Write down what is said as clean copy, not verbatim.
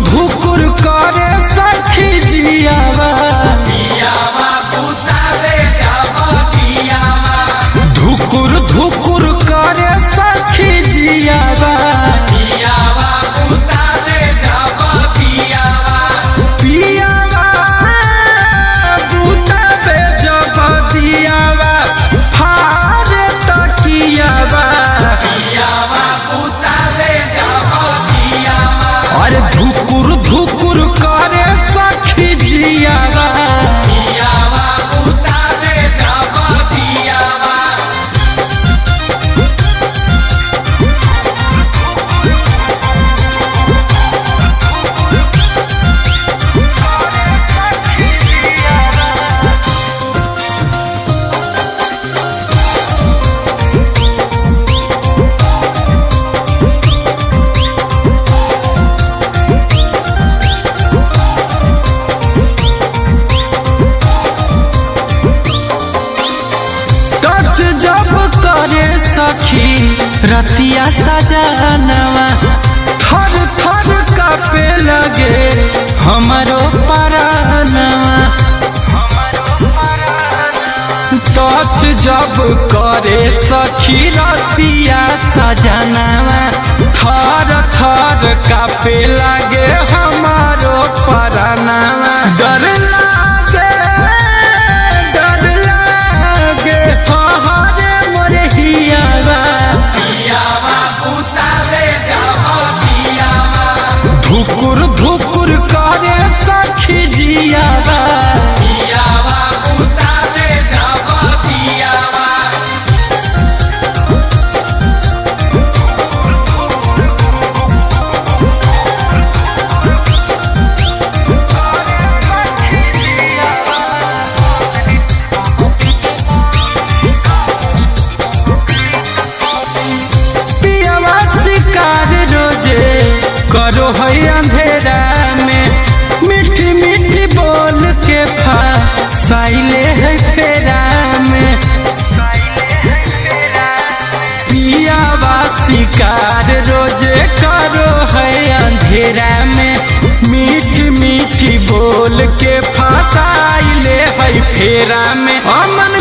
धुकुर करे सखी जियावा धुकुर धुकुर करे सखी जियावा पियावा बुतावे जब दियावा फारे तकियावा अरे धुकुर धुकुर करे सखी जियावा जब करे सखी रतिया सजनवा थर थर कापे लगे हमारो परानवा टच जब करे सखी रतिया सजनवा थर थर कापे लगे हमारो परानवा डर लागे धुकुर धुकुर करे सखी जियावा पियावा शिकार रोजे करो है अंधेरा में मीठी मीठी बोल के फसाइले है फेरा में पियावा शिकार रोजे करो है अंधेरा में मीठी मीठी बोल के फसाइले है फेरा में अमन